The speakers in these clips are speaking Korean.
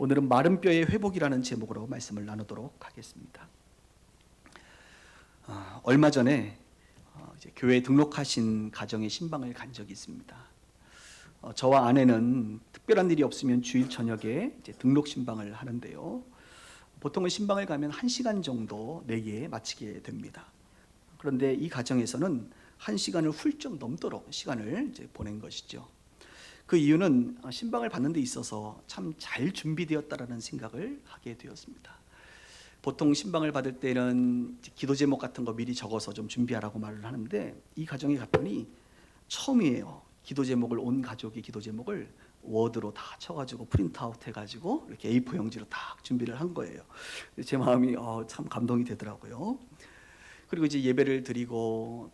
오늘은 마른 뼈의 회복이라는 제목으로 말씀을 나누도록 하겠습니다. 얼마 전에 이제 교회에 등록하신 가정의 신방을 간 적이 있습니다. 저와 아내는 특별한 일이 없으면 주일 저녁에 이제 등록 신방을 하는데요. 보통은 신방을 가면 1시간 정도 내기에 마치게 됩니다. 그런데 이 가정에서는 1시간을 훌쩍 넘도록 시간을 이제 보낸 것이죠. 그 이유는 신방을 받는 데 있어서 참 잘 준비되었다라는 생각을 하게 되었습니다. 보통 신방을 받을 때는 기도 제목 같은 거 미리 적어서 좀 준비하라고 말을 하는데, 이 가정에 갔더니 처음이에요. 기도 제목을, 온 가족이 기도 제목을 워드로 다 쳐가지고 프린트아웃 해가지고 이렇게 A4 용지로 딱 준비를 한 거예요. 제 마음이 참 감동이 되더라고요. 그리고 이제 예배를 드리고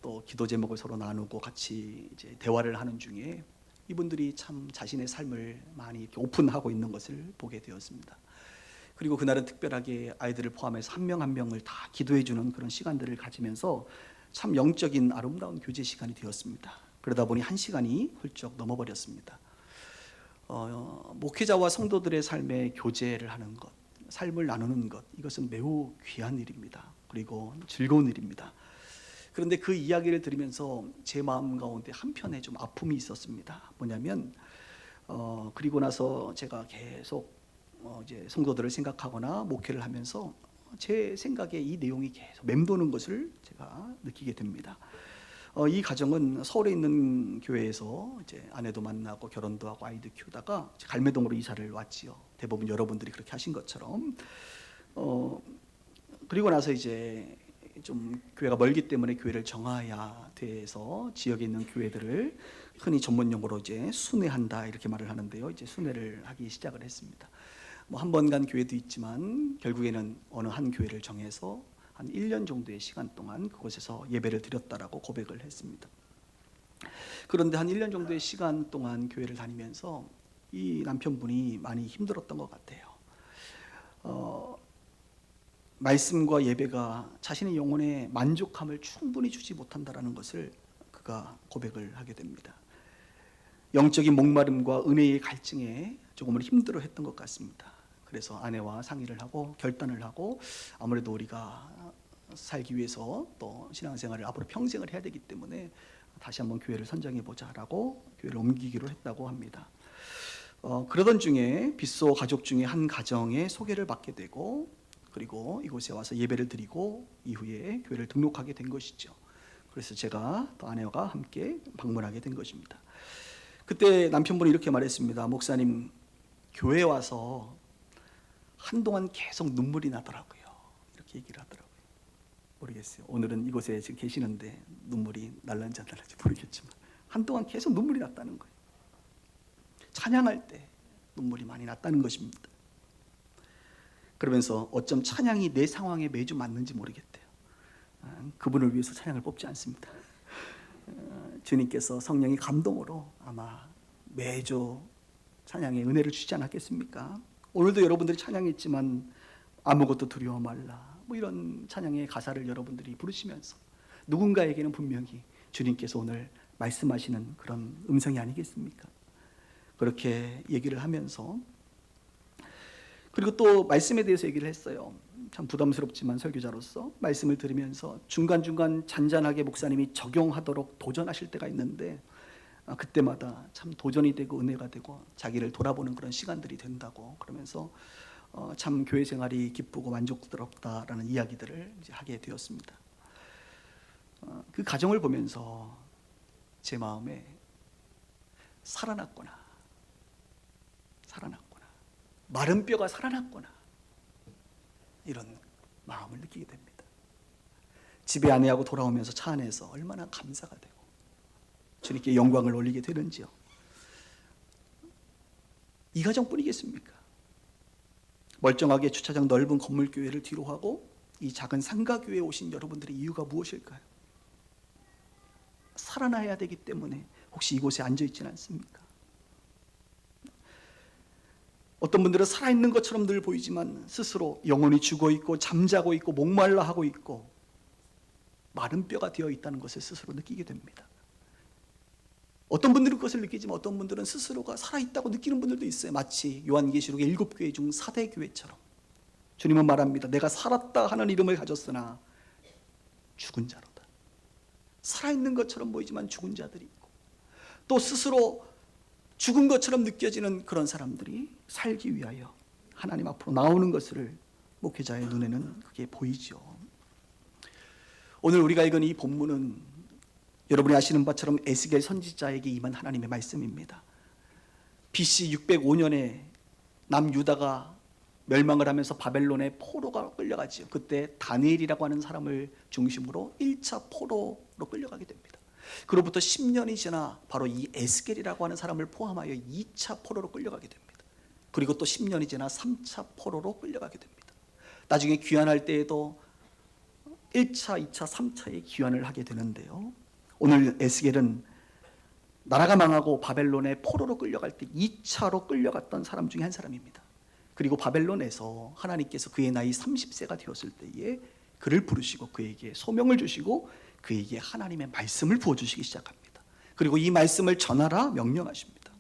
또 기도 제목을 서로 나누고 같이 이제 대화를 하는 중에 이분들이 참 자신의 삶을 많이 이렇게 오픈하고 있는 것을 보게 되었습니다. 그리고 그날은 특별하게 아이들을 포함해서 한 명 한 명을 다 기도해 주는 그런 시간들을 가지면서 참 영적인 아름다운 교제 시간이 되었습니다. 그러다 보니 1시간이 훌쩍 넘어버렸습니다. 목회자와 성도들의 삶에 교제를 하는 것, 삶을 나누는 것, 이것은 매우 귀한 일입니다. 그리고 즐거운 일입니다. 그런데 그 이야기를 들으면서 제 마음 가운데 한편에 좀 아픔이 있었습니다. 뭐냐면 그리고 나서 제가 계속 이제 성도들을 생각하거나 목회를 하면서 제 생각에 이 내용이 계속 맴도는 것을 제가 느끼게 됩니다. 이 가정은 서울에 있는 교회에서 이제 아내도 만나고 결혼도 하고 아이도 키우다가 갈매동으로 이사를 왔지요. 대부분 여러분들이 그렇게 하신 것처럼. 그리고 나서 이제 좀 교회가 멀기 때문에 교회를 정해야 돼서 지역에 있는 교회들을 흔히 전문 용어로 이제 순회한다 이렇게 말을 하는데요. 이제 순회를 하기 시작을 했습니다. 한 번 간 교회도 있지만 결국에는 어느 한 교회를 정해서 한 1년 정도의 시간 동안 그곳에서 예배를 드렸다라고 고백을 했습니다. 그런데 한 1년 정도의 시간 동안 교회를 다니면서 이 남편분이 많이 힘들었던 것 같아요. 말씀과 예배가 자신의 영혼에 만족함을 충분히 주지 못한다라는 것을 그가 고백을 하게 됩니다. 영적인 목마름과 은혜의 갈증에 조금은 힘들어했던 것 같습니다. 그래서 아내와 상의를 하고 결단을 하고, 아무래도 우리가 살기 위해서 또 신앙생활을 앞으로 평생을 해야 되기 때문에 다시 한번 교회를 선정해보자라고 교회를 옮기기로 했다고 합니다. 그러던 중에 빗소 가족 중에 한 가정의 소개를 받게 되고, 그리고 이곳에 와서 예배를 드리고 이후에 교회를 등록하게 된 것이죠. 그래서 제가 또 아내와 함께 방문하게 된 것입니다. 그때 남편분이 이렇게 말했습니다. 목사님, 교회에 와서 한동안 계속 눈물이 나더라고요. 이렇게 얘기를 하더라고요. 모르겠어요. 오늘은 이곳에 지금 계시는데 눈물이 날는지 안 날는지 모르겠지만 한동안 계속 눈물이 났다는 거예요. 찬양할 때 눈물이 많이 났다는 것입니다. 그러면서 어쩜 찬양이 내 상황에 매주 맞는지 모르겠대요. 그분을 위해서 찬양을 뽑지 않습니다. 주님께서 성령의 감동으로 아마 매주 찬양의 은혜를 주지 않았겠습니까? 오늘도 여러분들이 찬양했지만 아무것도 두려워 말라, 이런 찬양의 가사를 여러분들이 부르시면서 누군가에게는 분명히 주님께서 오늘 말씀하시는 그런 음성이 아니겠습니까? 그렇게 얘기를 하면서, 그리고 또 말씀에 대해서 얘기를 했어요. 참 부담스럽지만 설교자로서 말씀을 들으면서 중간중간 잔잔하게 목사님이 적용하도록 도전하실 때가 있는데, 그때마다 참 도전이 되고 은혜가 되고 자기를 돌아보는 그런 시간들이 된다고, 그러면서 참 교회 생활이 기쁘고 만족스럽다라는 이야기들을 이제 하게 되었습니다. 그 가정을 보면서 제 마음에 살아났구나, 마른 뼈가 살아났구나, 이런 마음을 느끼게 됩니다. 집에 아내하고 돌아오면서 차 안에서 얼마나 감사가 되고 주님께 영광을 올리게 되는지요. 이 가정뿐이겠습니까? 멀쩡하게 주차장 넓은 건물 교회를 뒤로 하고 이 작은 상가교회에 오신 여러분들의 이유가 무엇일까요? 살아나야 되기 때문에 혹시 이곳에 앉아있지는 않습니까? 어떤 분들은 살아있는 것처럼 늘 보이지만 스스로 영혼이 죽어있고 잠자고 있고 목말라 하고 있고 마른 뼈가 되어 있다는 것을 스스로 느끼게 됩니다. 어떤 분들은 그것을 느끼지만 어떤 분들은 스스로가 살아있다고 느끼는 분들도 있어요. 마치 요한계시록의 7교회 중 4대 교회처럼 주님은 말합니다. 내가 살았다 하는 이름을 가졌으나 죽은 자로다. 살아있는 것처럼 보이지만 죽은 자들이 있고, 또 스스로 죽은 것처럼 느껴지는 그런 사람들이 살기 위하여 하나님 앞으로 나오는 것을 목회자의 눈에는 그게 보이죠. 오늘 우리가 읽은 이 본문은 여러분이 아시는 바처럼 에스겔 선지자에게 임한 하나님의 말씀입니다. BC 605년에 남유다가 멸망을 하면서 바벨론의 포로가 끌려가지요. 그때 다니엘이라고 하는 사람을 중심으로 1차 포로로 끌려가게 됩니다. 그로부터 10년이 지나 바로 이 에스겔이라고 하는 사람을 포함하여 2차 포로로 끌려가게 됩니다. 그리고 또 10년이 지나 3차 포로로 끌려가게 됩니다. 나중에 귀환할 때에도 1차, 2차, 3차에 귀환을 하게 되는데요. 오늘 에스겔은 나라가 망하고 바벨론의 포로로 끌려갈 때 2차로 끌려갔던 사람 중에 한 사람입니다. 그리고 바벨론에서 하나님께서 그의 나이 30세가 되었을 때에 그를 부르시고 그에게 소명을 주시고 그에게 하나님의 말씀을 부어주시기 시작합니다. 그리고 이 말씀을 전하라 명령하십니다.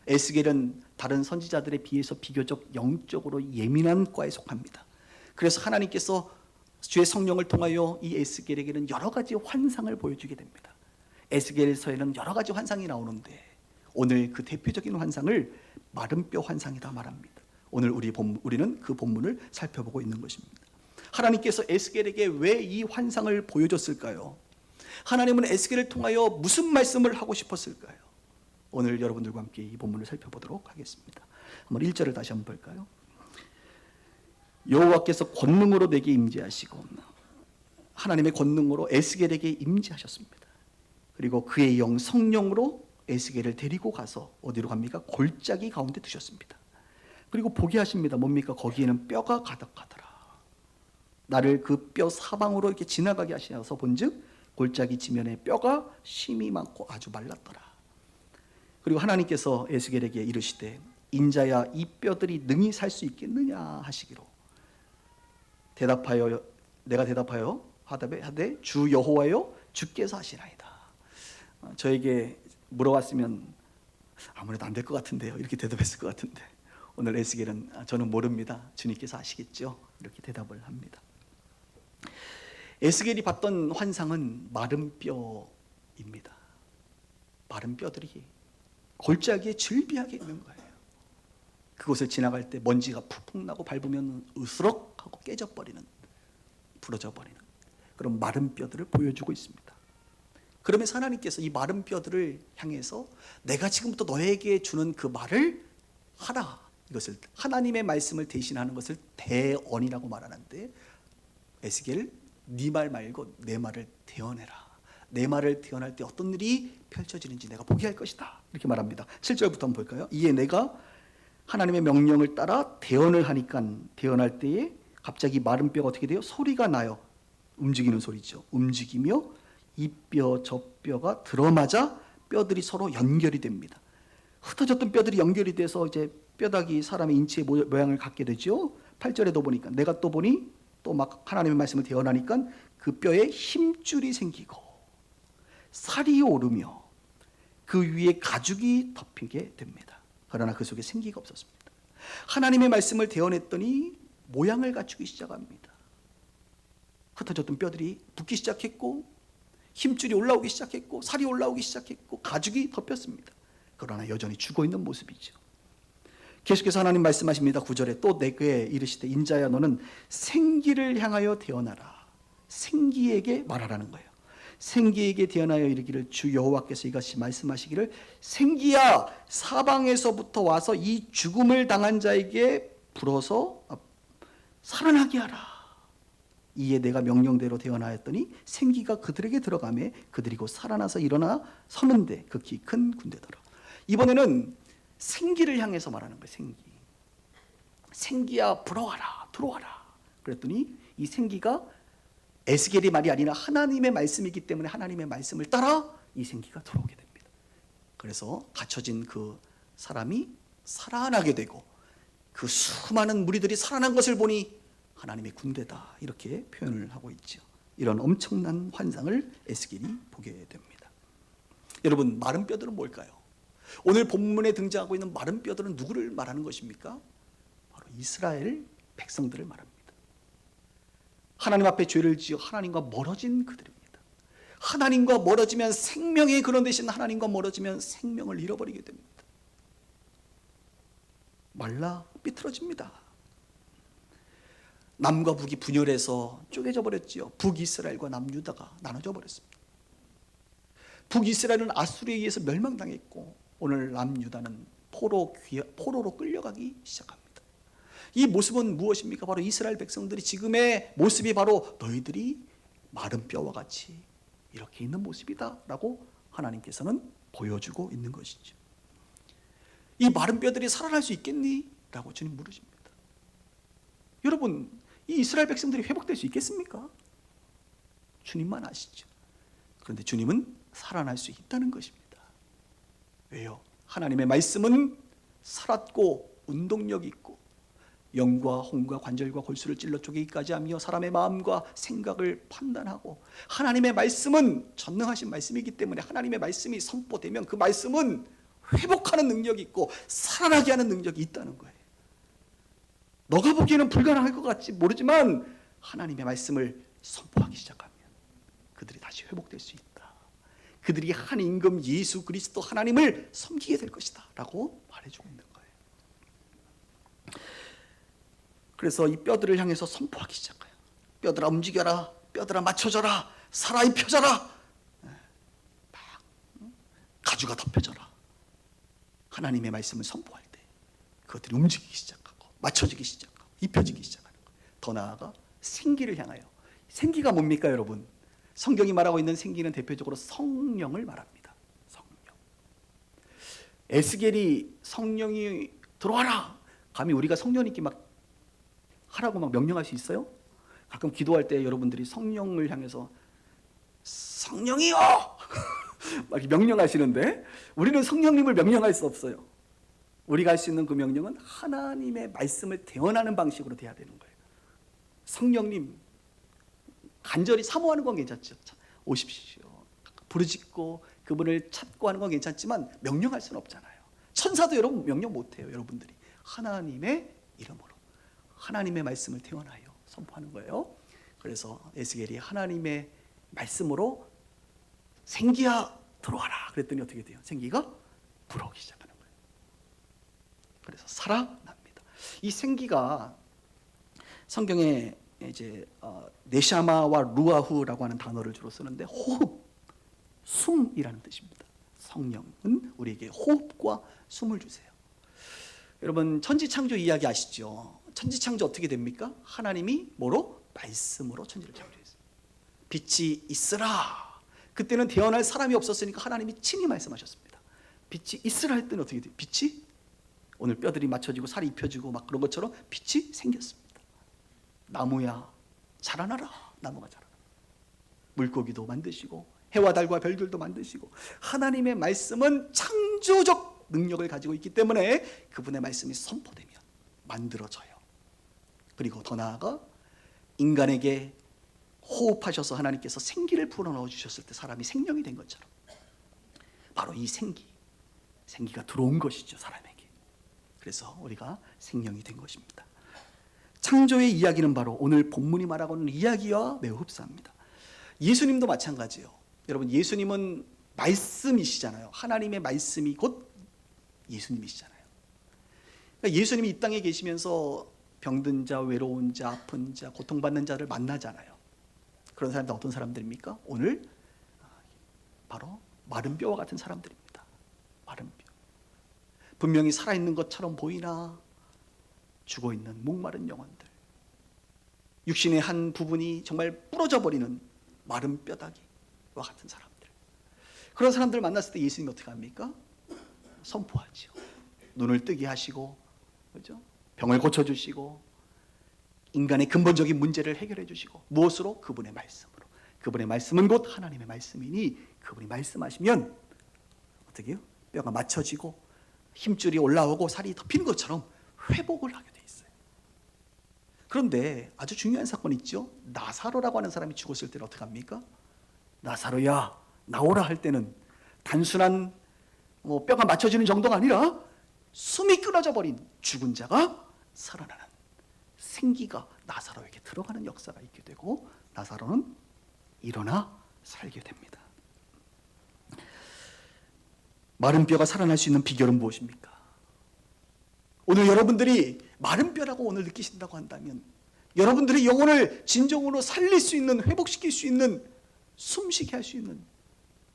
에스겔은 다른 선지자들에 비해서 비교적 영적으로 예민한 과에 속합니다. 그래서 하나님께서 주의 성령을 통하여 이 에스겔에게는 여러 가지 환상을 보여주게 됩니다. 에스겔서에는 여러 가지 환상이 나오는데 오늘 그 대표적인 환상을 마른 뼈 환상이다 말합니다. 오늘 우리는 그 본문을 살펴보고 있는 것입니다. 하나님께서 에스겔에게 왜 이 환상을 보여줬을까요? 하나님은 에스겔을 통하여 무슨 말씀을 하고 싶었을까요? 오늘 여러분들과 함께 이 본문을 살펴보도록 하겠습니다. 한번 1절을 다시 한번 볼까요? 여호와께서 권능으로 내게 임재하시고, 하나님의 권능으로 에스겔에게 임재하셨습니다. 그리고 그의 영 성령으로 에스겔을 데리고 가서 어디로 갑니까? 골짜기 가운데 두셨습니다. 그리고 보게 하십니다. 뭡니까? 거기에는 뼈가 가득하더라. 나를 그 뼈 사방으로 이렇게 지나가게 하셔서 본즉 골짜기 지면에 뼈가 심이 많고 아주 말랐더라. 그리고 하나님께서 에스겔에게 이르시되 인자야 이 뼈들이 능히 살 수 있겠느냐 하시기로 내가 대답하여 하되 주 여호와여 주께서 하시나이다. 저에게 물어봤으면 아무래도 안 될 것 같은데요, 이렇게 대답했을 것 같은데 오늘 에스겔은 저는 모릅니다, 주님께서 아시겠죠, 이렇게 대답을 합니다. 에스겔이 봤던 환상은 마른 뼈입니다. 마른 뼈들이 골짜기에 즐비하게 있는 거예요. 그곳을 지나갈 때 먼지가 푹푹 나고 밟으면 으스럭하고 깨져버리는, 부러져버리는 그런 마른 뼈들을 보여주고 있습니다. 그러면서 하나님께서 이 마른 뼈들을 향해서 내가 지금부터 너에게 주는 그 말을 하라, 이것을 하나님의 말씀을 대신하는 것을 대언이라고 말하는데, 에스겔 네 말 말고 내 말을 대언해라. 내 말을 대언할 때 어떤 일이 펼쳐지는지 내가 보게 할 것이다, 이렇게 말합니다. 7절부터 한번 볼까요? 이에 내가 하나님의 명령을 따라 대언을 하니까 대언할 때에 갑자기 마른 뼈가 어떻게 돼요? 소리가 나요. 움직이는 소리죠. 움직이며 이 뼈 저 뼈가 들어맞아 뼈들이 서로 연결이 됩니다. 흩어졌던 뼈들이 연결이 돼서 이제 뼈다귀 사람의 인체의 모양을 갖게 되죠. 8절에도 보니까 내가 또 보니 또 막 하나님의 말씀을 대언하니까 그 뼈에 힘줄이 생기고 살이 오르며 그 위에 가죽이 덮이게 됩니다. 그러나 그 속에 생기가 없었습니다. 하나님의 말씀을 대언했더니 모양을 갖추기 시작합니다. 흩어졌던 뼈들이 붙기 시작했고 힘줄이 올라오기 시작했고 살이 올라오기 시작했고 가죽이 덮였습니다. 그러나 여전히 죽어있는 모습이죠. 계속해서 하나님 말씀하십니다. 9절에 또 내게 이르시되 인자야 너는 생기를 향하여 대언하라. 생기에게 말하라는 거예요. 생기에게 대언하여 이르기를 주 여호와께서 이같이 말씀하시기를 생기야 사방에서부터 와서 이 죽음을 당한 자에게 불어서 살아나게 하라. 이에 내가 명령대로 대언하였더니 생기가 그들에게 들어가매 그들이 곧 살아나서 일어나 서는데 극히 큰 군대더라. 이번에는 생기를 향해서 말하는 거예요. 생기야 불어와라, 들어와라. 그랬더니 이 생기가 에스겔의 말이 아니라 하나님의 말씀이기 때문에 하나님의 말씀을 따라 이 생기가 들어오게 됩니다. 그래서 갇혀진 그 사람이 살아나게 되고 그 수많은 무리들이 살아난 것을 보니 하나님의 군대다, 이렇게 표현을 하고 있죠. 이런 엄청난 환상을 에스겔이 보게 됩니다. 여러분, 마른 뼈들은 뭘까요? 오늘 본문에 등장하고 있는 마른 뼈들은 누구를 말하는 것입니까? 바로 이스라엘 백성들을 말합니다. 하나님 앞에 죄를 지어 하나님과 멀어진 그들입니다. 하나님과 멀어지면 생명의 근원 되신 하나님과 멀어지면 생명을 잃어버리게 됩니다. 말라 삐뚤어집니다. 남과 북이 분열해서 쪼개져 버렸지요. 북이스라엘과 남유다가 나눠져 버렸습니다. 북이스라엘은 아수르에 의해서 멸망당했고 오늘 남유다는 포로로 끌려가기 시작합니다. 이 모습은 무엇입니까? 바로 이스라엘 백성들이 지금의 모습이 바로 너희들이 마른 뼈와 같이 이렇게 있는 모습이다 라고 하나님께서는 보여주고 있는 것이죠. 이 마른 뼈들이 살아날 수 있겠니? 라고 주님 물으십니다. 여러분, 이 이스라엘 백성들이 회복될 수 있겠습니까? 주님만 아시죠. 그런데 주님은 살아날 수 있다는 것입니다. 왜요? 하나님의 말씀은 살았고 운동력이 있고 영과 혼과 관절과 골수를 찔러 쪼개기까지 하며 사람의 마음과 생각을 판단하고, 하나님의 말씀은 전능하신 말씀이기 때문에 하나님의 말씀이 선포되면 그 말씀은 회복하는 능력이 있고 살아나게 하는 능력이 있다는 거예요. 너가 보기에는 불가능할 것 같지 모르지만 하나님의 말씀을 선포하기 시작하면 그들이 다시 회복될 수 있다. 그들이 한 임금 예수 그리스도 하나님을 섬기게 될 것이다 라고 말해주고 있는 거예요. 그래서 이 뼈들을 향해서 선포하기 시작해요. 뼈들아 움직여라, 뼈들아 맞춰져라, 살아 입혀져라, 가죽아 덮여져라. 하나님의 말씀을 선포할 때 그것들이 움직이기 시작하고 맞춰지기 시작하고 입혀지기 시작하는 거예요. 더 나아가 생기를 향하여. 생기가 뭡니까 여러분? 성경이 말하고 있는 생기는 대표적으로 성령을 말합니다. 성령. 에스겔이 성령이 들어와라. 감히 우리가 성령님께 막 하라고 막 명령할 수 있어요? 가끔 기도할 때 여러분들이 성령을 향해서 성령이요! 막 명령하시는데 우리는 성령님을 명령할 수 없어요. 우리가 할 수 있는 그 명령은 하나님의 말씀을 대언하는 방식으로 돼야 되는 거예요. 성령님 간절히 사모하는 건 괜찮죠. 오십시오. 부르짖고 그분을 찾고 하는 건 괜찮지만 명령할 수는 없잖아요. 천사도 여러분 명령 못해요. 여러분들이 하나님의 이름으로 하나님의 말씀을 대언하여 선포하는 거예요. 그래서 에스겔이 하나님의 말씀으로 생기야 들어와라 그랬더니 어떻게 돼요? 생기가 불어오기 시작하는 거예요. 그래서 살아납니다. 이 생기가 성경에 이제 네샤마와 루아후라고 하는 단어를 주로 쓰는데 호흡, 숨이라는 뜻입니다. 성령은 우리에게 호흡과 숨을 주세요. 여러분 천지창조 이야기 아시죠? 천지창조 어떻게 됩니까? 하나님이 뭐로? 말씀으로 천지를 창조했어요. 빛이 있으라. 그때는 태어날 사람이 없었으니까 하나님이 친히 말씀하셨습니다. 빛이 있으라 했더니 어떻게 돼요? 빛이 오늘 뼈들이 맞춰지고 살이 입혀지고 막 그런 것처럼 빛이 생겼습니다. 나무야 자라나라. 나무가 자라나. 물고기도 만드시고 해와 달과 별들도 만드시고 하나님의 말씀은 창조적 능력을 가지고 있기 때문에 그분의 말씀이 선포되면 만들어져요. 그리고 더 나아가 인간에게 호흡하셔서 하나님께서 생기를 불어넣어 주셨을 때 사람이 생명이 된 것처럼 바로 이 생기가 들어온 것이죠. 사람에게. 그래서 우리가 생명이 된 것입니다. 창조의 이야기는 바로 오늘 본문이 말하고 있는 이야기와 매우 흡사합니다. 예수님도 마찬가지예요. 여러분 예수님은 말씀이시잖아요. 하나님의 말씀이 곧 예수님이시잖아요. 그러니까 예수님이 이 땅에 계시면서 병든 자, 외로운 자, 아픈 자, 고통받는 자를 만나잖아요. 그런 사람들 어떤 사람들입니까? 오늘 바로 마른 뼈와 같은 사람들입니다. 마른 뼈. 분명히 살아있는 것처럼 보이나 죽어있는 목마른 영혼들. 육신의 한 부분이 정말 부러져 버리는 마른 뼈다귀와 같은 사람들. 그런 사람들 만났을 때 예수님이 어떻게 합니까? 선포하죠. 눈을 뜨게 하시고, 그렇죠? 병을 고쳐주시고, 인간의 근본적인 문제를 해결해 주시고, 무엇으로? 그분의 말씀으로. 그분의 말씀은 곧 하나님의 말씀이니 그분이 말씀하시면 어떻게 해요? 뼈가 맞춰지고 힘줄이 올라오고 살이 덮이는 것처럼 회복을 하게 돼 있어요. 그런데 아주 중요한 사건이 있죠. 나사로라고 하는 사람이 죽었을 때는 어떻게 합니까? 나사로야 나오라 할 때는 단순한 뼈가 맞춰지는 정도가 아니라 숨이 끊어져 버린 죽은 자가 살아나는 생기가 나사로에게 들어가는 역사가 있게 되고 나사로는 일어나 살게 됩니다. 마른 뼈가 살아날 수 있는 비결은 무엇입니까? 오늘 여러분들이 마른 뼈라고 오늘 느끼신다고 한다면 여러분들의 영혼을 진정으로 살릴 수 있는, 회복시킬 수 있는, 숨쉬게 할 수 있는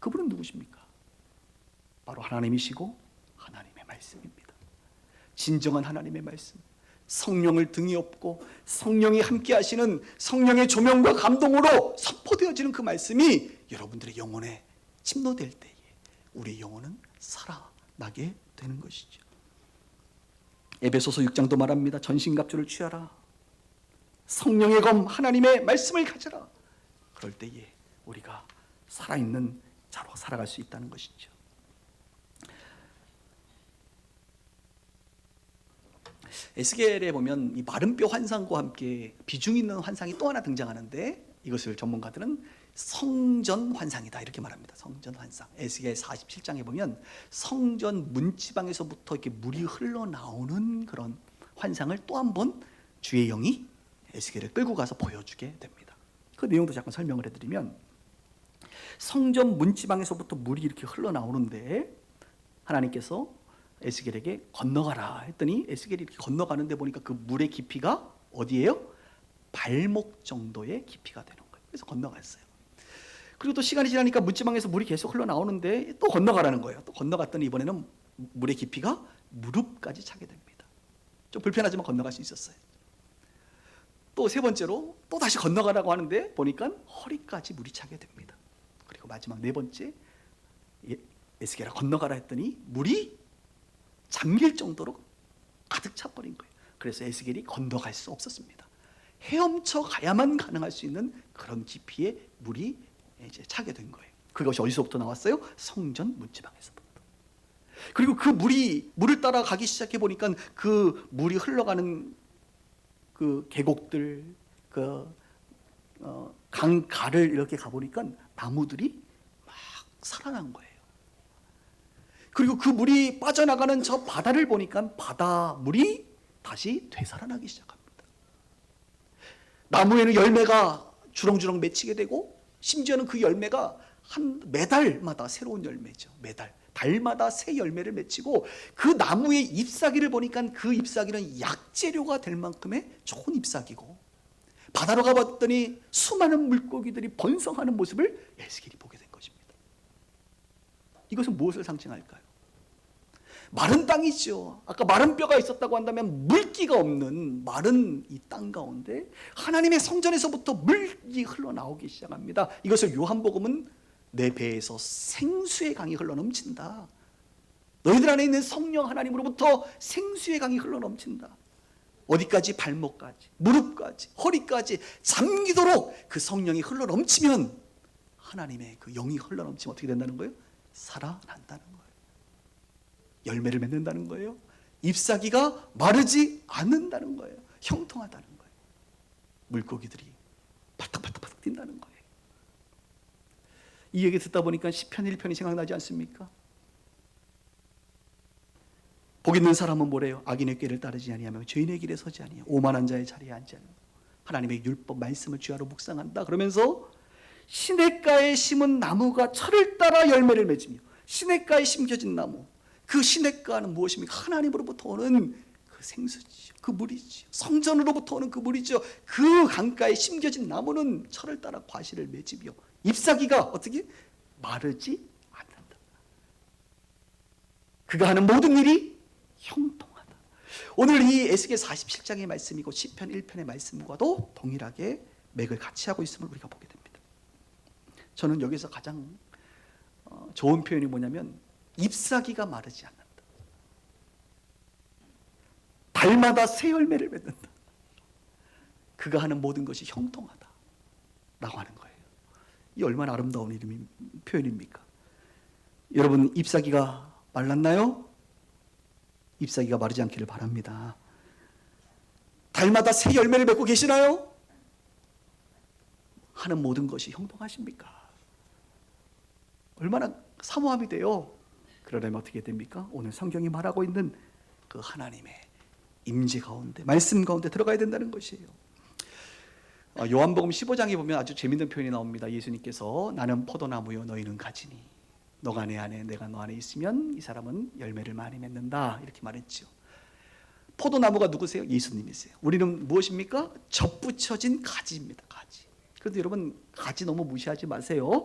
그분은 누구십니까? 바로 하나님이시고 하나님의 말씀입니다. 진정한 하나님의 말씀, 성령을 등에 업고 성령이 함께 하시는 성령의 조명과 감동으로 선포되어지는 그 말씀이 여러분들의 영혼에 침노될 때에 우리의 영혼은 살아나게 되는 것이죠. 에베소서 6장도 말합니다. 전신갑주를 취하라. 성령의 검 하나님의 말씀을 가져라. 그럴 때에 우리가 살아있는 자로 살아갈 수 있다는 것이죠. 에스겔에 보면 이 마른 뼈 환상과 함께 비중 있는 환상이 또 하나 등장하는데 이것을 전문가들은 성전 환상이다 이렇게 말합니다. 성전 환상. 에스겔 47장에 보면 성전 문지방에서부터 이렇게 물이 흘러나오는 그런 환상을 또 한 번 주의 영이 에스겔을 끌고 가서 보여주게 됩니다. 그 내용도 잠깐 설명을 해드리면 성전 문지방에서부터 물이 이렇게 흘러나오는데 하나님께서 에스겔에게 건너가라 했더니 에스겔이 이렇게 건너가는데 보니까 그 물의 깊이가 어디예요? 발목 정도의 깊이가 되는 거예요. 그래서 건너갔어요. 그리고 또 시간이 지나니까 문지방에서 물이 계속 흘러나오는데 또 건너가라는 거예요. 또 건너갔더니 이번에는 물의 깊이가 무릎까지 차게 됩니다. 좀 불편하지만 건너갈 수 있었어요. 또 세 번째로 또 다시 건너가라고 하는데 보니까 허리까지 물이 차게 됩니다. 그리고 마지막 네 번째 에스겔아 건너가라 했더니 물이 잠길 정도로 가득 차버린 거예요. 그래서 에스겔이 건너갈 수 없었습니다. 헤엄쳐 가야만 가능할 수 있는 그런 깊이의 물이 이제 차게 된 거예요. 그것이 어디서부터 나왔어요? 성전 문지방에서부터. 그리고 그 물을 따라 가기 시작해 보니까 그 물이 흘러가는 그 계곡들, 강가를 이렇게 가보니까 나무들이 막 살아난 거예요. 그리고 그 물이 빠져나가는 저 바다를 보니까 바다 물이 다시 되살아나기 시작합니다. 나무에는 열매가 주렁주렁 맺히게 되고 심지어는 그 열매가 한 매달마다 새로운 열매죠. 달마다 새 열매를 맺히고 그 나무의 잎사귀를 보니까 그 잎사귀는 약재료가 될 만큼의 좋은 잎사귀고 바다로 가봤더니 수많은 물고기들이 번성하는 모습을 에스겔이 보게 된 것입니다. 이것은 무엇을 상징할까요? 마른 땅이죠. 아까 마른 뼈가 있었다고 한다면 물기가 없는 마른 이 땅 가운데 하나님의 성전에서부터 물이 흘러나오기 시작합니다. 이것을 요한복음은 내 배에서 생수의 강이 흘러넘친다. 너희들 안에 있는 성령 하나님으로부터 생수의 강이 흘러넘친다. 어디까지? 발목까지, 무릎까지, 허리까지 잠기도록 그 성령이 흘러넘치면 하나님의 그 영이 흘러넘치면 어떻게 된다는 거예요? 살아난다는 거예요. 열매를 맺는다는 거예요. 잎사귀가 마르지 않는다는 거예요. 형통하다는 거예요. 물고기들이 팔딱팔딱 뛴다는 거예요. 이 얘기 듣다 보니까 시편 1편이 생각나지 않습니까? 복 있는 사람은 뭐래요? 악인의 꾀를 따르지 아니하며 죄인의 길에 서지 아니하며 오만한 자의 자리에 앉지 않으며 하나님의 율법 말씀을 주야로 묵상한다. 그러면서 시냇가에 심은 나무가 철을 따라 열매를 맺으며 시냇가에 심겨진 나무, 그 시냇가는 무엇입니까? 하나님으로부터 오는 그 생수지요. 그 물이지요. 성전으로부터 오는 그 물이죠. 그 강가에 심겨진 나무는 철을 따라 과실을 맺으며 잎사귀가 어떻게? 마르지 않는다. 그가 하는 모든 일이 형통하다. 오늘 이 에스겔 47장의 말씀이고 시편 1편의 말씀과도 동일하게 맥을 같이 하고 있음을 우리가 보게 됩니다. 저는 여기서 가장 좋은 표현이 뭐냐면 잎사귀가 마르지 않는다. 달마다 새 열매를 맺는다. 그가 하는 모든 것이 형통하다 라고 하는 거예요. 이 얼마나 아름다운 표현입니까? 여러분 잎사귀가 말랐나요? 잎사귀가 마르지 않기를 바랍니다. 달마다 새 열매를 맺고 계시나요? 하는 모든 것이 형통하십니까? 얼마나 사모함이 돼요. 그러려면 어떻게 됩니까? 오늘 성경이 말하고 있는 그 하나님의 임재 가운데, 말씀 가운데 들어가야 된다는 것이에요. 요한복음 15장에 보면 아주 재밌는 표현이 나옵니다. 예수님께서 나는 포도나무요 너희는 가지니 너가 내 안에 내가 너 안에 있으면 이 사람은 열매를 많이 맺는다, 이렇게 말했죠. 포도나무가 누구세요? 예수님이세요. 우리는 무엇입니까? 접붙여진 가지입니다. 가지. 그런데 여러분, 가지 너무 무시하지 마세요.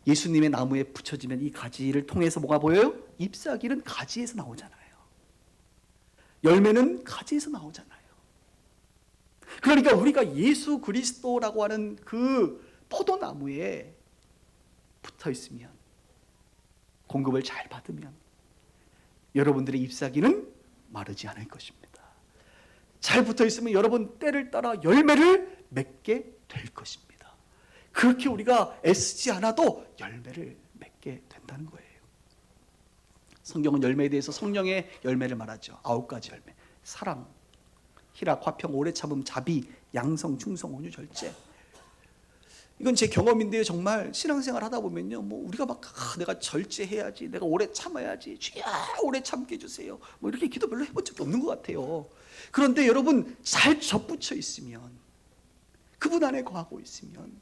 예수님의 나무에 붙여지면 이 가지를 통해서 뭐가 보여요? 잎사귀는 가지에서 나오잖아요. 열매는 가지에서 나오잖아요. 그러니까 우리가 예수 그리스도라고 하는 그 포도나무에 붙어 있으면, 공급을 잘 받으면 여러분들의 잎사귀는 마르지 않을 것입니다. 잘 붙어 있으면 여러분 때를 따라 열매를 맺게 될 것입니다. 그렇게 우리가 애쓰지 않아도 열매를 맺게 된다는 거예요. 성경은 열매에 대해서 성령의 열매를 말하죠. 9가지 열매. 사랑, 희락, 화평, 오래 참음, 자비, 양성, 충성, 온유, 절제. 이건 제 경험인데요. 정말 신앙생활 하다 보면요, 뭐 우리가 막 내가 절제해야지, 내가 오래 참아야지, 주여 오래 참게 해주세요, 뭐 이렇게 기도 별로 해본 적이 없는 것 같아요. 그런데 여러분, 잘 접붙여 있으면, 그분 안에 거하고 있으면,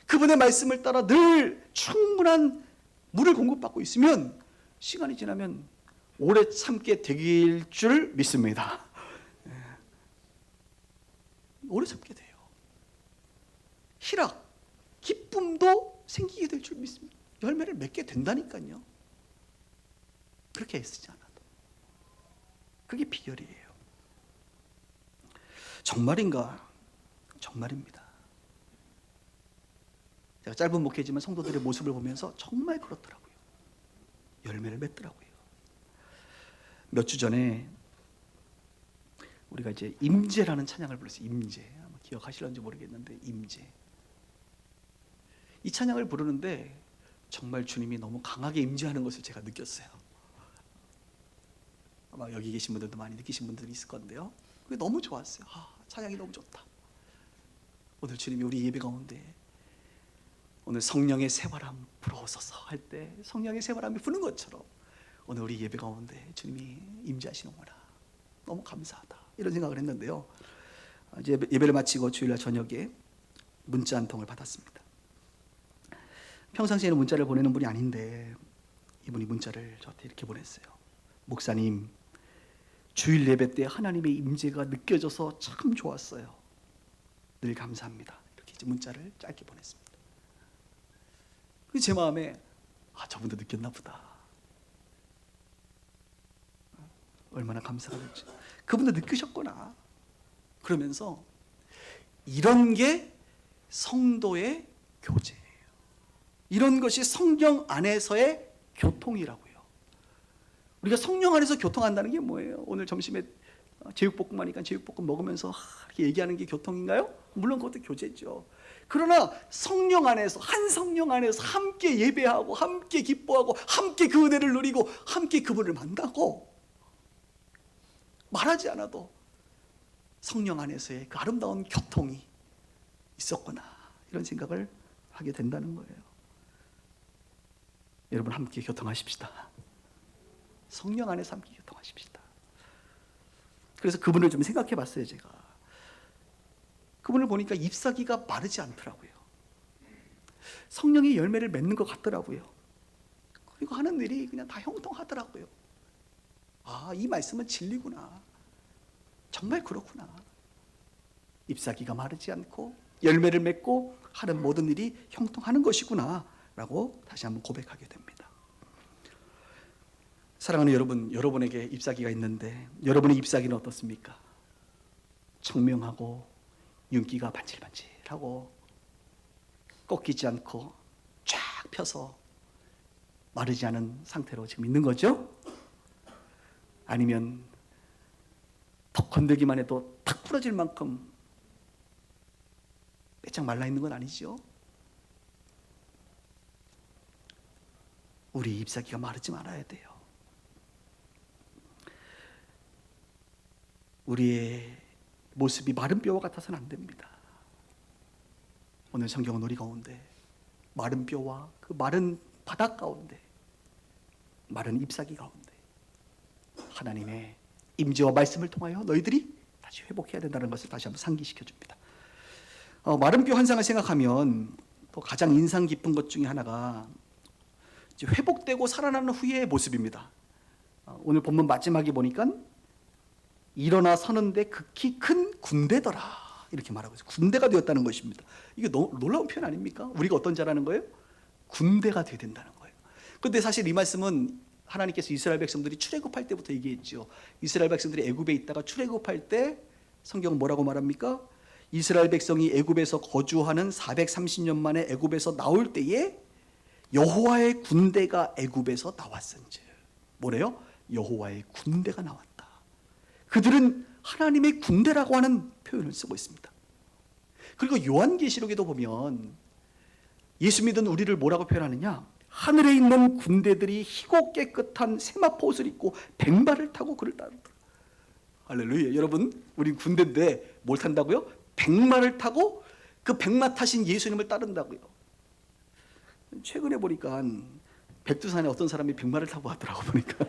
그분의 말씀을 따라 늘 충분한 물을 공급받고 있으면 시간이 지나면 오래 참게 될 줄 믿습니다. 오래 참게 돼요. 희락, 기쁨도 생기게 될 줄 믿습니다. 열매를 맺게 된다니까요. 그렇게 애쓰지 않아도. 그게 비결이에요. 정말인가? 정말입니다. 제가 짧은 목회지만 성도들의 모습을 보면서 정말 그렇더라고요. 열매를 맺더라고요. 몇 주 전에 우리가 이제 임재라는 찬양을 불렀어요. 임재. 아마 기억하실런지 모르겠는데, 임재. 이 찬양을 부르는데 정말 주님이 너무 강하게 임재하는 것을 제가 느꼈어요. 아마 여기 계신 분들도 많이 느끼신 분들이 있을 건데요. 그게 너무 좋았어요. 찬양이 너무 좋다. 오늘 주님이 우리 예배 가운데 오늘 성령의 새바람 불어오소서 할 때 성령의 새바람이 부는 것처럼 오늘 우리 예배 가운데 주님이 임재하시는구나. 너무 감사하다. 이런 생각을 했는데요. 이제 예배를 마치고 주일날 저녁에 문자 한 통을 받았습니다. 평상시에는 문자를 보내는 분이 아닌데 이분이 문자를 저한테 이렇게 보냈어요. 목사님, 주일 예배 때 하나님의 임재가 느껴져서 참 좋았어요. 늘 감사합니다. 이렇게 이제 문자를 짧게 보냈습니다. 제 마음에 저분도 느꼈나 보다. 얼마나 감사가 될지. 그분도 느끼셨구나. 그러면서 이런 게 성도의 교제예요. 이런 것이 성령 안에서의 교통이라고요. 우리가 성령 안에서 교통한다는 게 뭐예요? 오늘 점심에 제육볶음 하니까 제육볶음 먹으면서 이렇게 얘기하는 게 교통인가요? 물론 그것도 교제죠. 그러나 성령 안에서, 한 성령 안에서 함께 예배하고 함께 기뻐하고 함께 그 은혜를 누리고 함께 그분을 만나고 말하지 않아도 성령 안에서의 그 아름다운 교통이 있었구나, 이런 생각을 하게 된다는 거예요. 여러분, 함께 교통하십시다. 성령 안에서 함께 교통하십시다. 그래서 그분을 좀 생각해 봤어요. 제가 그분을 보니까 잎사귀가 마르지 않더라고요. 성령의 열매를 맺는 것 같더라고요. 그리고 하는 일이 그냥 다 형통하더라고요. 이 말씀은 진리구나. 정말 그렇구나. 잎사귀가 마르지 않고 열매를 맺고 하는 모든 일이 형통하는 것이구나 라고 다시 한번 고백하게 됩니다. 사랑하는 여러분, 여러분에게 잎사귀가 있는데 여러분의 잎사귀는 어떻습니까? 청명하고 윤기가 반질반질하고 꺾이지 않고 쫙 펴서 마르지 않은 상태로 지금 있는 거죠? 아니면 턱 건들기만 해도 탁 부러질 만큼 빼짝 말라 있는 건 아니죠? 우리 잎사귀가 마르지 말아야 돼요. 우리의 모습이 마른 뼈와 같아서는 안 됩니다. 오늘 성경은 우리 가운데 마른 뼈와 그 마른 바닥 가운데 마른 잎사귀 가운데 하나님의 임재와 말씀을 통하여 너희들이 다시 회복해야 된다는 것을 다시 한번 상기시켜 줍니다. 마른 뼈 환상을 생각하면 또 가장 인상 깊은 것 중에 하나가 회복되고 살아나는 후의 모습입니다. 오늘 본문 마지막에 보니까 일어나 서는데 극히 큰 군대더라 이렇게 말하고 있어요. 군대가 되었다는 것입니다. 이게 너무 놀라운 표현 아닙니까? 우리가 어떤 자라는 거예요? 군대가 되어야 된다는 거예요. 그런데 사실 이 말씀은 하나님께서 이스라엘 백성들이 출애굽할 때부터 얘기했죠. 이스라엘 백성들이 애굽에 있다가 출애굽할 때 성경은 뭐라고 말합니까? 이스라엘 백성이 애굽에서 거주하는 430년 만에 애굽에서 나올 때에 여호와의 군대가 애굽에서 나왔은즉 뭐래요? 여호와의 군대가 나왔다. 그들은 하나님의 군대라고 하는 표현을 쓰고 있습니다. 그리고 요한계시록에도 보면 예수 믿은 우리를 뭐라고 표현하느냐? 하늘에 있는 군대들이 희고 깨끗한 세마포 옷을 입고 백마를 타고 그를 따르더라. 할렐루야. 여러분, 우리 군대인데 뭘 탄다고요? 백마를 타고 그 백마 타신 예수님을 따른다고요. 최근에 보니까 백두산에 어떤 사람이 백마를 타고 가더라고 보니까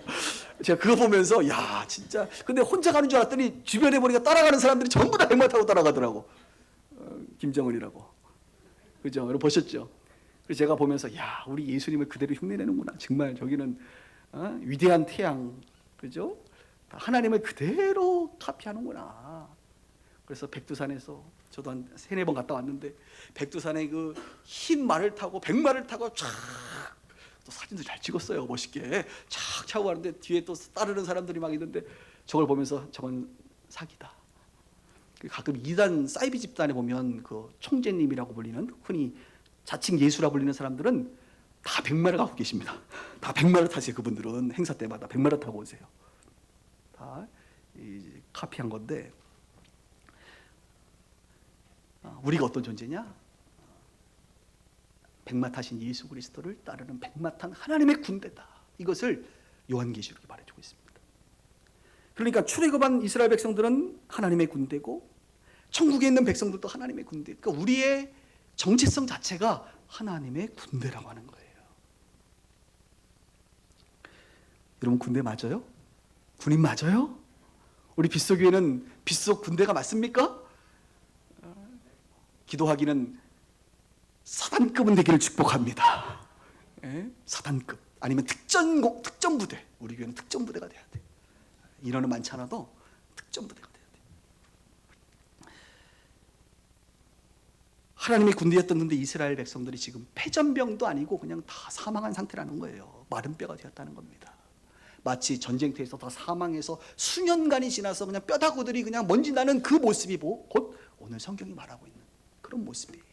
제가 그거 보면서 야 진짜 근데 혼자 가는 줄 알았더니 주변에 보니까 따라가는 사람들이 전부 다 백마 타고 따라가더라고. 김정은이라고. 그죠? 여러분 보셨죠? 그래서 제가 보면서 야 우리 예수님을 그대로 흉내내는구나. 정말 저기는 위대한 태양, 그죠? 하나님을 그대로 카피하는구나. 그래서 백두산에서 저도 한 3-4번 갔다 왔는데 백두산에 그 흰 말을 타고 백마를 타고 촥 또 사진도 잘 찍었어요. 멋있게 촥 차고 가는데 뒤에 또 따르는 사람들이 막 있는데 저걸 보면서 저건 사기다. 가끔 이단 사이비 집단에 보면 그 총재님이라고 불리는 흔히 자칭 예수라 불리는 사람들은 다 백마를 갖고 계십니다. 다 백마를 타세요. 그분들은 행사 때마다 백마를 타고 오세요. 다 카피한 건데 우리가 어떤 존재냐? 백마 타신 예수 그리스도를 따르는 백마 탄 하나님의 군대다. 이것을 요한계시록이 말해주고 있습니다. 그러니까 출애굽한 이스라엘 백성들은 하나님의 군대고 천국에 있는 백성들도 하나님의 군대. 그러니까 우리의 정체성 자체가 하나님의 군대라고 하는 거예요. 여러분 군대 맞아요? 군인 맞아요? 우리 빗속교회는 빗속 군대가 맞습니까? 기도하기는 사단급은 되기를 축복합니다. 사단급 아니면 특전 부대. 우리 교회는 특전 부대가 돼야 돼. 인원은 많지 않아도 특전 부대가 돼야 돼. 하나님의 군대였던데 이스라엘 백성들이 지금 패전병도 아니고 그냥 다 사망한 상태라는 거예요. 마른 뼈가 되었다는 겁니다. 마치 전쟁터에서 다 사망해서 수년간이 지나서 그냥 뼈다구들이 그냥 먼지 나는 그 모습이 곧 오늘 성경이 말하고 있는 그런 모습이에요.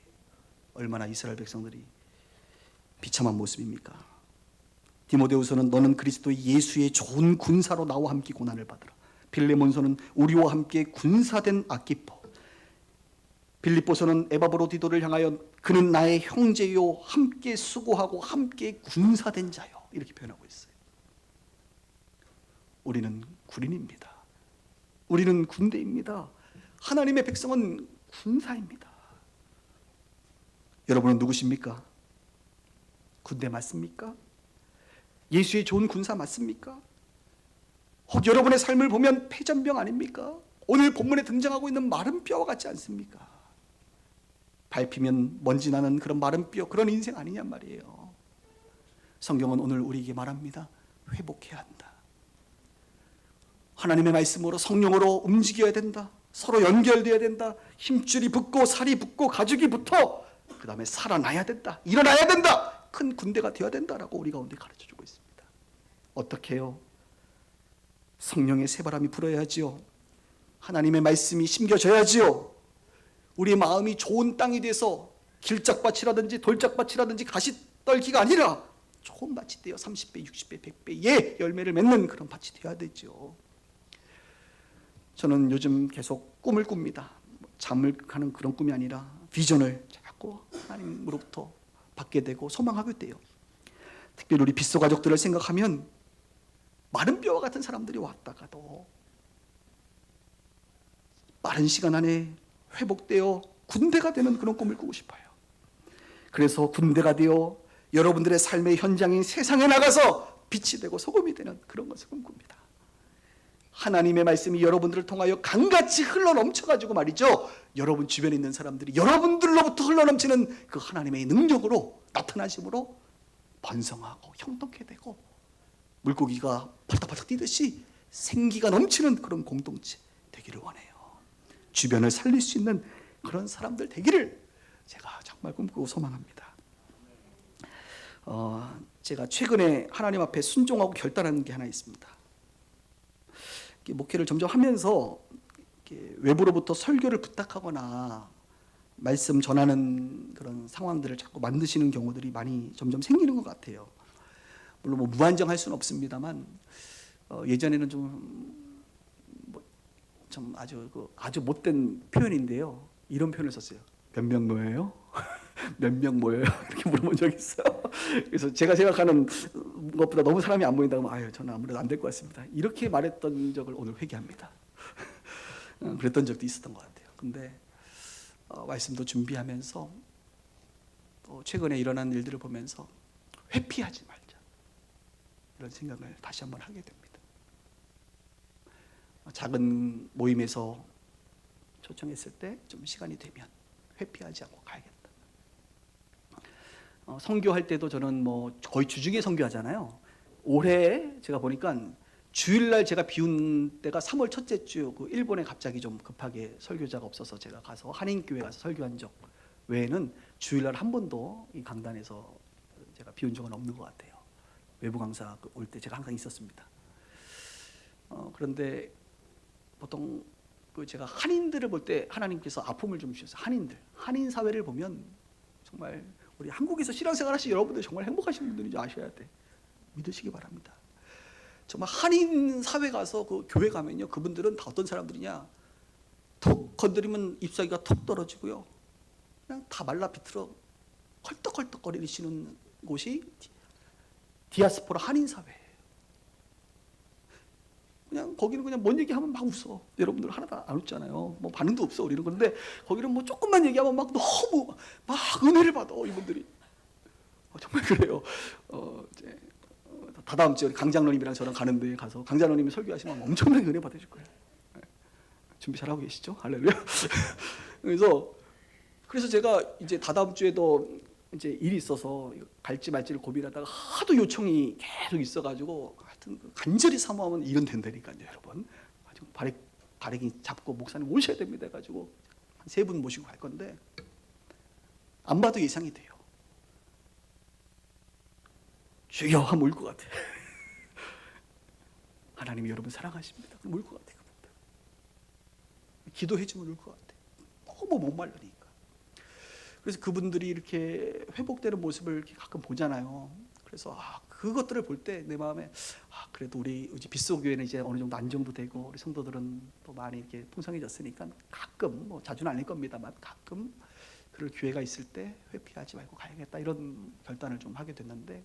얼마나 이스라엘 백성들이 비참한 모습입니까? 디모데후서는 너는 그리스도 예수의 좋은 군사로 나와 함께 고난을 받으라. 빌레몬서는 우리와 함께 군사된 아키포. 빌립보서는 에바브로디도를 향하여 그는 나의 형제요 함께 수고하고 함께 군사된 자요 이렇게 표현하고 있어요. 우리는 군인입니다. 우리는 군대입니다. 하나님의 백성은 군사입니다. 여러분은 누구십니까? 군대 맞습니까? 예수의 좋은 군사 맞습니까? 혹 여러분의 삶을 보면 패전병 아닙니까? 오늘 본문에 등장하고 있는 마른 뼈와 같지 않습니까? 밟히면 먼지 나는 그런 마른 뼈, 그런 인생 아니냔 말이에요. 성경은 오늘 우리에게 말합니다. 회복해야 한다. 하나님의 말씀으로 성령으로 움직여야 된다. 서로 연결되어야 된다. 힘줄이 붙고 살이 붙고 가죽이 붙어 그 다음에 살아나야 된다. 일어나야 된다. 큰 군대가 되어야 된다라고 우리 가운데 가르쳐주고 있습니다. 어떻게 해요? 성령의 새바람이 불어야지요. 하나님의 말씀이 심겨져야지요. 우리의 마음이 좋은 땅이 돼서 길짝밭이라든지 돌짝밭이라든지 가시떨기가 아니라 좋은 밭이 되어 30배, 60배, 100배의 열매를 맺는 그런 밭이 되어야 되죠. 저는 요즘 계속 꿈을 꿉니다. 잠을 가는 그런 꿈이 아니라 비전을 자꾸 하나님으로부터 받게 되고 소망하게 돼요. 특별히 우리 빗소 가족들을 생각하면 마른 뼈와 같은 사람들이 왔다가도 빠른 시간 안에 회복되어 군대가 되는 그런 꿈을 꾸고 싶어요. 그래서 군대가 되어 여러분들의 삶의 현장인 세상에 나가서 빛이 되고 소금이 되는 그런 것을 꿈꿉니다. 하나님의 말씀이 여러분들을 통하여 강같이 흘러넘쳐가지고 말이죠, 여러분 주변에 있는 사람들이 여러분들로부터 흘러넘치는 그 하나님의 능력으로, 나타나심으로 번성하고 형통케 되고 물고기가 팔딱팔딱 뛰듯이 생기가 넘치는 그런 공동체 되기를 원해요. 주변을 살릴 수 있는 그런 사람들 되기를 제가 정말 꿈꾸고 소망합니다. 제가 최근에 하나님 앞에 순종하고 결단한 게 하나 있습니다. 목회를 점점 하면서 외부로부터 설교를 부탁하거나 말씀 전하는 그런 상황들을 자꾸 만드시는 경우들이 많이 점점 생기는 것 같아요. 물론 뭐 무한정할 수는 없습니다만 예전에는 좀 아주 못된 표현인데요. 이런 표현을 썼어요. 몇 명 모여요? 몇 명 모여요? 이렇게 물어본 적이 있어요. 그래서 제가 생각하는 것보다 너무 사람이 안 모인다고 하면 저는 아무래도 안 될 것 같습니다. 이렇게 말했던 적을 오늘 회개합니다. 그랬던 적도 있었던 것 같아요. 근데 말씀도 준비하면서 또 최근에 일어난 일들을 보면서 회피하지 말자, 이런 생각을 다시 한번 하게 됩니다. 작은 모임에서 초청했을 때 좀 시간이 되면 회피하지 않고 가야겠다. 선교할 때도 저는 뭐 거의 주중에 선교하잖아요. 올해 제가 보니까 주일날 제가 비운 때가 3월 첫째 주, 그 일본에 갑자기 좀 급하게 설교자가 없어서 제가 가서 한인교회 가서 설교한 적 외에는 주일날 한 번도 이 강단에서 제가 비운 적은 없는 것 같아요. 외부 강사 올 때 제가 항상 있었습니다. 그런데 보통 제가 한인들을 볼 때 하나님께서 아픔을 좀 주셨어요. 한인 사회를 보면 정말 우리 한국에서 신앙생활 하시는 여러분들 정말 행복하신 분들인 줄 아셔야 돼. 믿으시기 바랍니다. 정말 한인 사회 가서 그 교회 가면요, 그분들은 다 어떤 사람들이냐, 턱 건드리면 잎사귀가 턱 떨어지고요, 그냥 다 말라 비틀어 헐떡헐떡거리시는 곳이 디아스포라 한인 사회예요. 그냥 거기는 그냥 뭔 얘기하면 막 웃어. 여러분들 하나도 안 웃잖아요. 뭐 반응도 없어 우리는. 그런데 거기는 뭐 조금만 얘기하면 막 너무 막 은혜를 받아 이분들이. 정말 그래요. 이제 다다음 주에 강장로님이랑 저랑 가는데 가서 강장로님이 설교하시면 엄청나게 은혜 받으실 거예요. 준비 잘하고 계시죠? 할렐루야. 그래서 제가 이제 다다음 주에도 이제 일이 있어서 갈지 말지를 고민하다가 하도 요청이 계속 있어가지고 하여튼 간절히 사모하면 일은 된다니까요, 여러분. 발행이 잡고 목사님 오셔야 됩니다 해가지고 한 3분 모시고 갈 건데 안 봐도 예상이 돼요. 주여 하면 울 것 같아. 하나님이 여러분 사랑하십니다. 그럼 울 것 같아. 기도해주면 울 것 같아. 너무 목말라니까. 그래서 그분들이 이렇게 회복되는 모습을 이렇게 가끔 보잖아요. 그래서 그것들을 볼 때 내 마음에 그래도 우리 빗소교회는 이제 어느 정도 안정도 되고 우리 성도들은 또 많이 이렇게 풍성해졌으니까 가끔, 뭐 자주는 아닐 겁니다만 가끔 그럴 기회가 있을 때 회피하지 말고 가야겠다, 이런 결단을 좀 하게 됐는데,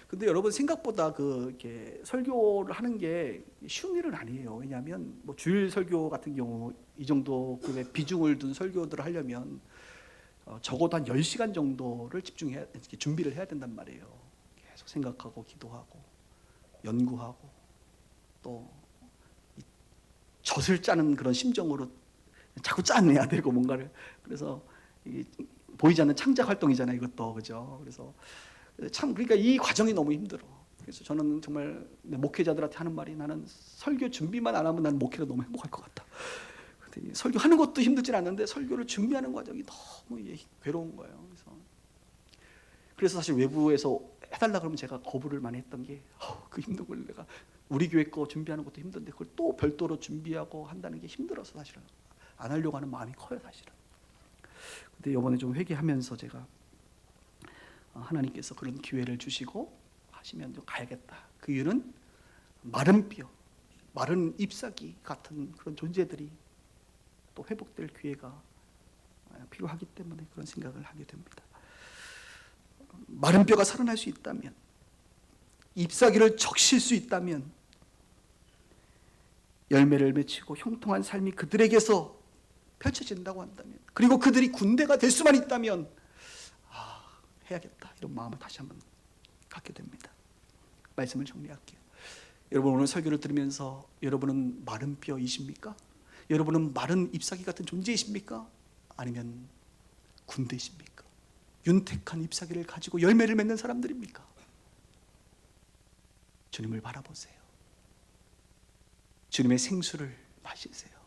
근데 여러분 생각보다 이렇게 설교를 하는 게 쉬운 일은 아니에요. 왜냐하면 뭐 주일 설교 같은 경우 이 정도 비중을 둔 설교들을 하려면 적어도 한 10시간 정도를 준비를 해야 된단 말이에요. 계속 생각하고 기도하고 연구하고 또 젖을 짜는 그런 심정으로 자꾸 짜내야 되고 뭔가를. 그래서 보이지 않는 창작 활동이잖아요, 이것도. 그죠? 그래서 그러니까 이 과정이 너무 힘들어. 그래서 저는 정말 목회자들한테 하는 말이, 나는 설교 준비만 안 하면 난 목회가 너무 행복할 것 같다. 설교하는 것도 힘들진 않는데 설교를 준비하는 과정이 너무 괴로운 거예요. 그래서 사실 외부에서 해달라 그러면 제가 거부를 많이 했던 게, 그 힘든 걸 내가 우리 교회 거 준비하는 것도 힘든데 그걸 또 별도로 준비하고 한다는 게 힘들어서 사실은 안 하려고 하는 마음이 커요, 사실은. 근데 이번에 좀 회개하면서 제가 하나님께서 그런 기회를 주시고 하시면 좀 가야겠다. 그 이유는 마른 뼈, 마른 잎사귀 같은 그런 존재들이 또 회복될 기회가 필요하기 때문에 그런 생각을 하게 됩니다. 마른 뼈가 살아날 수 있다면, 잎사귀를 적실 수 있다면, 열매를 맺히고 형통한 삶이 그들에게서 펼쳐진다고 한다면, 그리고 그들이 군대가 될 수만 있다면 해야겠다, 이런 마음을 다시 한번 갖게 됩니다. 말씀을 정리할게요. 여러분 오늘 설교를 들으면서 여러분은 마른 뼈이십니까? 여러분은 마른 잎사귀 같은 존재이십니까? 아니면 군대십니까? 윤택한 잎사귀를 가지고 열매를 맺는 사람들입니까? 주님을 바라보세요. 주님의 생수를 마시세요.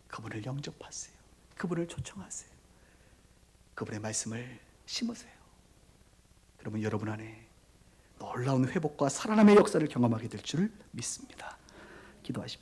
그분을 영접하세요. 그분을 초청하세요. 그분의 말씀을 심으세요. 그러면 여러분 안에 놀라운 회복과 살아남의 역사를 경험하게 될 줄 믿습니다. 기도하십시오.